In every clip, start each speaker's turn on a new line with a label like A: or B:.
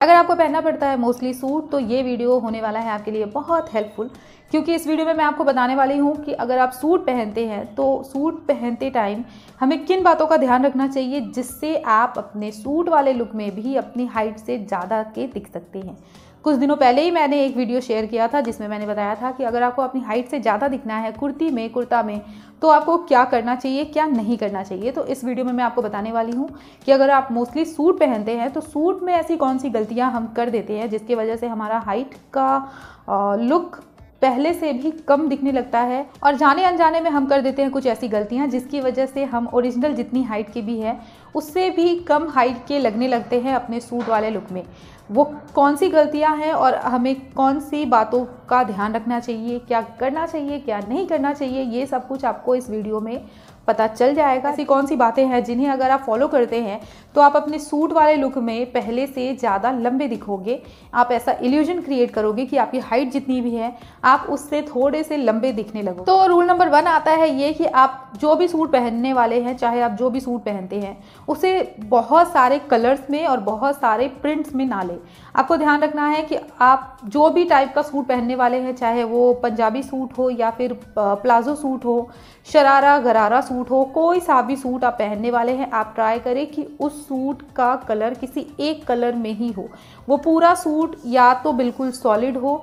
A: अगर आपको पहनना पड़ता है मोस्टली सूट तो ये वीडियो होने वाला है आपके लिए बहुत हेल्पफुल, क्योंकि इस वीडियो में मैं आपको बताने वाली हूँ कि अगर आप सूट पहनते हैं तो सूट पहनते टाइम हमें किन बातों का ध्यान रखना चाहिए जिससे आप अपने सूट वाले लुक में भी अपनी हाइट से ज़्यादा के दिख सकते हैं। कुछ दिनों पहले ही मैंने एक वीडियो शेयर किया था जिसमें मैंने बताया था कि अगर आपको अपनी हाइट से ज़्यादा दिखना है कुर्ता में तो आपको क्या करना चाहिए, क्या नहीं करना चाहिए। तो इस वीडियो में मैं आपको बताने वाली हूँ कि अगर आप मोस्टली सूट पहनते हैं तो सूट में ऐसी कौन सी गलतियाँ हम कर देते हैं जिसकी वजह से हमारा हाइट का लुक पहले से भी कम दिखने लगता है, और जाने अनजाने में हम कर देते हैं कुछ ऐसी गलतियां जिसकी वजह से हम ओरिजिनल जितनी हाइट के भी है उससे भी कम हाइट के लगने लगते हैं अपने सूट वाले लुक में। वो कौन सी गलतियां हैं और हमें कौन सी बातों का ध्यान रखना चाहिए, क्या करना चाहिए, क्या नहीं करना चाहिए, ये सब कुछ आपको इस वीडियो में पता चल जाएगा। ऐसी कौन सी बातें हैं जिन्हें अगर आप फॉलो करते हैं तो आप अपने सूट वाले लुक में पहले से ज़्यादा लंबे दिखोगे। आप ऐसा इल्यूजन क्रिएट करोगे कि आपकी हाइट जितनी भी है आप उससे थोड़े से लंबे दिखने लगो। तो रूल नंबर 1 आता है ये कि आप जो भी सूट पहनने वाले हैं, चाहे आप जो भी सूट पहनते हैं, उसे बहुत सारे कलर्स में और बहुत सारे प्रिंट्स में ना लें। आपको ध्यान रखना है कि आप जो भी टाइप का सूट पहनने वाले हैं, चाहे वो पंजाबी सूट हो या फिर प्लाजो सूट हो, शरारा गरारा सूट हो, कोई सा भी सूट आप पहनने वाले हैं, आप ट्राई करें कि उस सूट का कलर किसी एक कलर में ही हो। वो पूरा सूट या तो बिल्कुल सॉलिड हो,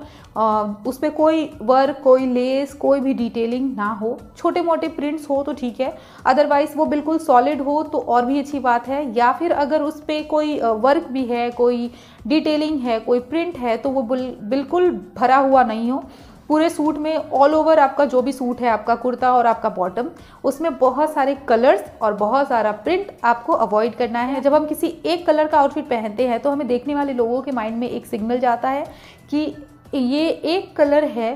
A: उस पर कोई वर्क, कोई लेस, कोई भी डिटेलिंग ना हो। छोटे मोटे प्रिंट्स हो तो ठीक है, अदरवाइज वो बिल्कुल सॉलिड हो तो और भी अच्छी बात है। या फिर अगर उस पर कोई वर्क भी है, कोई डिटेलिंग है, कोई प्रिंट है, तो वो बिल्कुल भरा हुआ नहीं हो। पूरे सूट में ऑल ओवर आपका जो भी सूट है, आपका कुर्ता और आपका बॉटम, उसमें बहुत सारे कलर्स और बहुत सारा प्रिंट आपको अवॉइड करना है। जब हम किसी एक कलर का आउटफिट पहनते हैं तो हमें देखने वाले लोगों के माइंड में एक सिग्नल जाता है कि ये एक कलर है,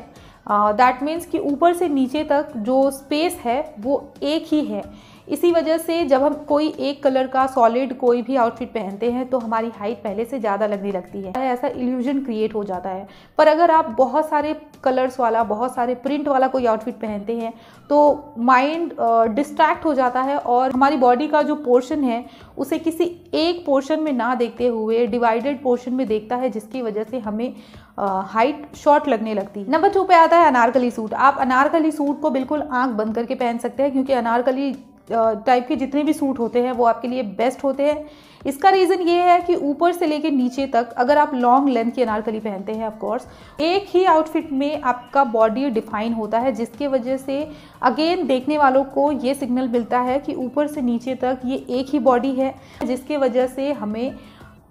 A: दैट मीन्स कि ऊपर से नीचे तक जो स्पेस है वो एक ही है। इसी वजह से जब हम कोई एक कलर का सॉलिड कोई भी आउटफिट पहनते हैं तो हमारी हाइट पहले से ज़्यादा लगने लगती है, ऐसा इल्यूजन क्रिएट हो जाता है। पर अगर आप बहुत सारे कलर्स वाला, बहुत सारे प्रिंट वाला कोई आउटफिट पहनते हैं तो माइंड डिस्ट्रैक्ट हो जाता है और हमारी बॉडी का जो पोर्शन है उसे किसी एक पोर्शन में ना देखते हुए डिवाइडेड पोर्शन में देखता है, जिसकी वजह से हमें हाइट शॉर्ट लगने लगती है। नंबर 2 पे आता है अनारकली सूट। आप अनारकली सूट को बिल्कुल आंख बंद करके पहन सकते हैं, क्योंकि अनारकली टाइप के जितने भी सूट होते हैं वो आपके लिए बेस्ट होते हैं। इसका रीज़न ये है कि ऊपर से लेके नीचे तक अगर आप लॉन्ग लेंथ की अनारकली पहनते हैं, ऑफ कोर्स एक ही आउटफिट में आपका बॉडी डिफाइन होता है, जिसकी वजह से अगेन देखने वालों को ये सिग्नल मिलता है कि ऊपर से नीचे तक ये एक ही बॉडी है, जिसकी वजह से हमें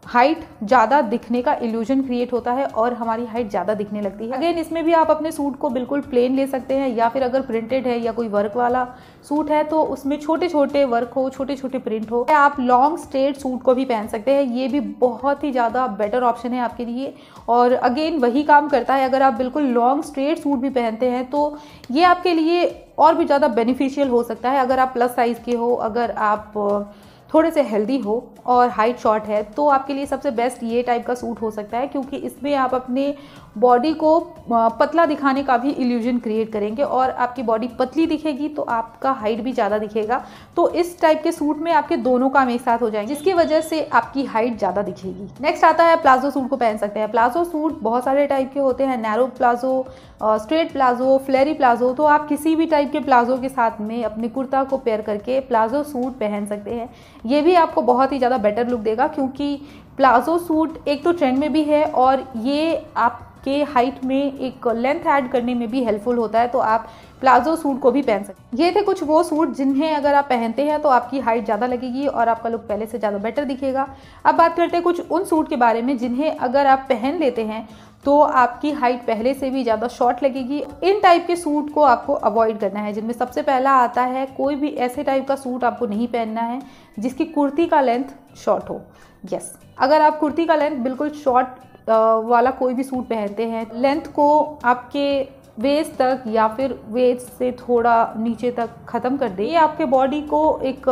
A: हाइट ज़्यादा दिखने का इल्यूजन क्रिएट होता है और हमारी हाइट ज़्यादा दिखने लगती है। अगेन इसमें भी आप अपने सूट को बिल्कुल प्लेन ले सकते हैं, या फिर अगर प्रिंटेड है या कोई वर्क वाला सूट है तो उसमें छोटे छोटे वर्क हो, छोटे छोटे प्रिंट हो। आप लॉन्ग स्ट्रेट सूट को भी पहन सकते हैं, ये भी बहुत ही ज़्यादा बेटर ऑप्शन है आपके लिए। और अगेन वही काम करता है, अगर आप बिल्कुल लॉन्ग स्ट्रेट सूट भी पहनते हैं तो ये आपके लिए और भी ज़्यादा बेनिफिशियल हो सकता है। अगर आप प्लस साइज़ के हो, अगर आप थोड़े से हेल्दी हो और हाइट शॉर्ट है तो आपके लिए सबसे बेस्ट ये टाइप का सूट हो सकता है, क्योंकि इसमें आप अपने बॉडी को पतला दिखाने का भी इल्यूजन क्रिएट करेंगे और आपकी बॉडी पतली दिखेगी तो आपका हाइट भी ज़्यादा दिखेगा। तो इस टाइप के सूट में आपके दोनों काम एक साथ हो जाएंगे, जिसकी वजह से आपकी हाइट ज़्यादा दिखेगी। नेक्स्ट आता है प्लाजो सूट को पहन सकते हैं। प्लाजो सूट बहुत सारे टाइप के होते हैं, narrow palazzo, straight palazzo, flary palazzo. तो आप किसी भी टाइप के प्लाजो के साथ में अपने कुर्ता को पेयर करके प्लाजो सूट पहन सकते हैं। ये भी आपको बहुत ही ज़्यादा बेटर लुक देगा, क्योंकि प्लाजो सूट एक तो ट्रेंड में भी है और ये आपके हाइट में एक लेंथ ऐड करने में भी हेल्पफुल होता है, तो आप प्लाजो सूट को भी पहन सकते हैं। ये थे कुछ वो सूट जिन्हें अगर आप पहनते हैं तो आपकी हाइट ज़्यादा लगेगी और आपका लुक पहले से ज़्यादा बेटर दिखेगा। अब बात करते हैं कुछ उन सूट के बारे में जिन्हें अगर आप पहन लेते हैं तो आपकी हाइट पहले से भी ज़्यादा शॉर्ट लगेगी। इन टाइप के सूट को आपको अवॉइड करना है, जिनमें सबसे पहला आता है कोई भी ऐसे टाइप का सूट आपको नहीं पहनना है जिसकी कुर्ती का लेंथ शॉर्ट हो। यस, अगर आप कुर्ती का लेंथ बिल्कुल शॉर्ट वाला कोई भी सूट पहनते हैं, लेंथ को आपके वेस्ट तक या फिर वेस्ट से थोड़ा नीचे तक ख़त्म कर दे, ये आपके बॉडी को एक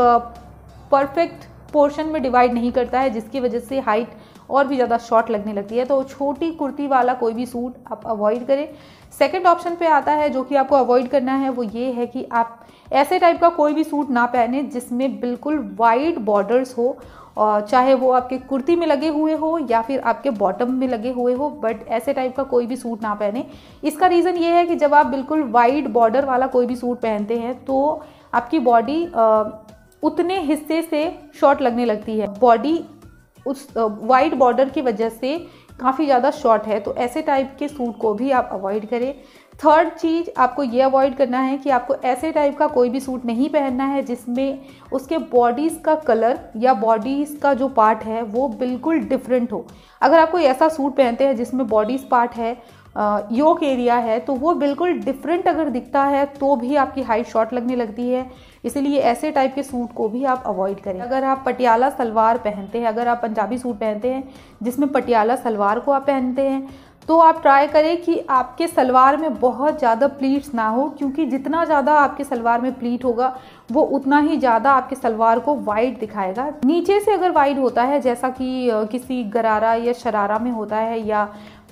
A: परफेक्ट पोर्शन में डिवाइड नहीं करता है, जिसकी वजह से हाइट और भी ज़्यादा शॉर्ट लगने लगती है। तो छोटी कुर्ती वाला कोई भी सूट आप अवॉइड करें। सेकंड ऑप्शन पे आता है जो कि आपको अवॉइड करना है, वो ये है कि आप ऐसे टाइप का कोई भी सूट ना पहने जिसमें बिल्कुल वाइड बॉर्डर्स हो और चाहे वो आपके कुर्ती में लगे हुए हो या फिर आपके बॉटम में लगे हुए हो, बट ऐसे टाइप का कोई भी सूट ना पहने। इसका रीज़न ये है कि जब आप बिल्कुल वाइड बॉर्डर वाला कोई भी सूट पहनते हैं तो आपकी बॉडी उतने हिस्से से शॉर्ट लगने लगती है। बॉडी उस वाइड बॉर्डर की वजह से काफ़ी ज़्यादा शॉर्ट है, तो ऐसे टाइप के सूट को भी आप अवॉइड करें। थर्ड चीज़ आपको ये अवॉइड करना है कि आपको ऐसे टाइप का कोई भी सूट नहीं पहनना है जिसमें उसके बॉडीज़ का कलर या बॉडीज़ का जो पार्ट है वो बिल्कुल डिफरेंट हो। अगर आप कोई ऐसा सूट पहनते हैं जिसमें बॉडीज़ पार्ट है, योक एरिया है, तो वो बिल्कुल डिफरेंट अगर दिखता है तो भी आपकी हाइट शॉर्ट लगने लगती है। इसीलिए ऐसे टाइप के सूट को भी आप अवॉइड करें। अगर आप पटियाला सलवार पहनते हैं, अगर आप पंजाबी सूट पहनते हैं जिसमें पटियाला सलवार को आप पहनते हैं, तो आप ट्राई करें कि आपके सलवार में बहुत ज़्यादा प्लीट्स ना हो, क्योंकि जितना ज़्यादा आपके सलवार में प्लीट होगा वो उतना ही ज़्यादा आपके सलवार को वाइड दिखाएगा। नीचे से अगर वाइड होता है जैसा कि किसी गरारा या शरारा में होता है या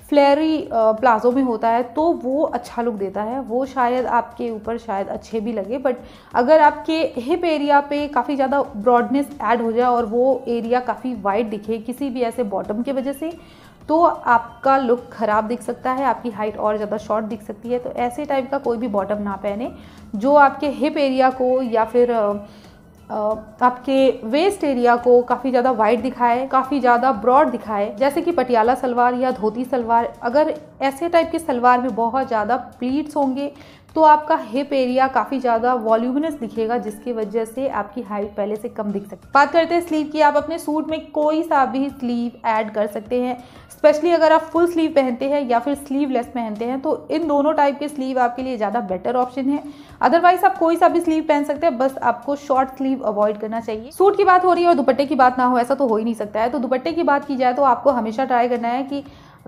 A: फ्लेयरी प्लाजो में होता है, तो वो अच्छा लुक देता है, वो शायद आपके ऊपर शायद अच्छे भी लगे। बट अगर आपके हिप एरिया पे काफ़ी ज़्यादा ब्रॉडनेस ऐड हो जाए और वो एरिया काफ़ी वाइड दिखे किसी भी ऐसे बॉटम की वजह से, तो आपका लुक ख़राब दिख सकता है, आपकी हाइट और ज़्यादा शॉर्ट दिख सकती है। तो ऐसे टाइप का कोई भी बॉटम ना पहने जो आपके हिप एरिया को या फिर आपके वेस्ट एरिया को काफ़ी ज़्यादा वाइड दिखाए, काफ़ी ज़्यादा ब्रॉड दिखाए, जैसे कि पटियाला सलवार या धोती सलवार। अगर ऐसे टाइप के सलवार में बहुत ज़्यादा प्लीट्स होंगे तो आपका हिप एरिया काफ़ी ज़्यादा वॉल्यूमिनस दिखेगा, जिसकी वजह से आपकी हाइट पहले से कम दिख सकती है। बात करते हैं स्लीव की। आप अपने सूट में कोई सा भी स्लीव ऐड कर सकते हैं, स्पेशली अगर आप फुल स्लीव पहनते हैं या फिर स्लीवलेस पहनते हैं, तो इन दोनों टाइप के स्लीव आपके लिए ज़्यादा बेटर ऑप्शन है। अदरवाइज आप कोई सा भी स्लीव पहन सकते हैं, बस आपको शॉर्ट स्लीव अवॉइड करना चाहिए। सूट की बात हो रही है और दुपट्टे की बात ना हो, ऐसा तो हो ही नहीं सकता है। तो दुपट्टे की बात की जाए तो आपको हमेशा ट्राई करना है कि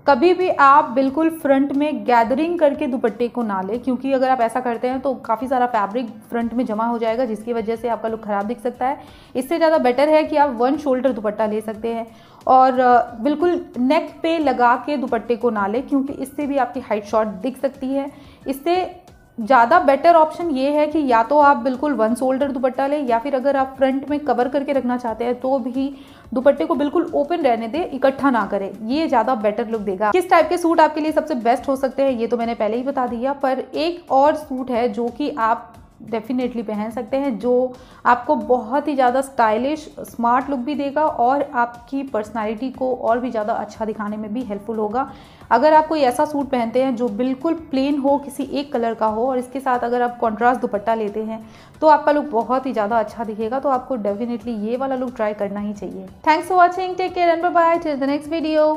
A: कभी भी आप बिल्कुल फ्रंट में गैदरिंग करके दुपट्टे को ना लें, क्योंकि अगर आप ऐसा करते हैं तो काफ़ी सारा फैब्रिक फ्रंट में जमा हो जाएगा, जिसकी वजह से आपका लुक ख़राब दिख सकता है। इससे ज़्यादा बेटर है कि आप वन शोल्डर दुपट्टा ले सकते हैं और बिल्कुल नेक पे लगा के दुपट्टे को ना लें, क्योंकि इससे भी आपकी हाइट शॉर्ट दिख सकती है। इससे ज़्यादा बेटर ऑप्शन ये है कि या तो आप बिल्कुल वन शोल्डर दुपट्टा लें, या फिर अगर आप फ्रंट में कवर करके रखना चाहते हैं तो भी दुपट्टे को बिल्कुल ओपन रहने दें, इकट्ठा ना करें, ये ज़्यादा बेटर लुक देगा। किस टाइप के सूट आपके लिए सबसे बेस्ट हो सकते हैं ये तो मैंने पहले ही बता दिया, पर एक और सूट है जो कि आप डेफिनेटली पहन सकते हैं, जो आपको बहुत ही ज़्यादा स्टाइलिश स्मार्ट लुक भी देगा और आपकी पर्सनालिटी को और भी ज़्यादा अच्छा दिखाने में भी हेल्पफुल होगा। अगर आप कोई ऐसा सूट पहनते हैं जो बिल्कुल प्लेन हो, किसी एक कलर का हो, और इसके साथ अगर आप कॉन्ट्रास्ट दुपट्टा लेते हैं तो आपका लुक बहुत ही ज़्यादा अच्छा दिखेगा। तो आपको डेफिनेटली ये वाला लुक ट्राई करना ही चाहिए। Thanks for watching, take care and bye bye, till the next video.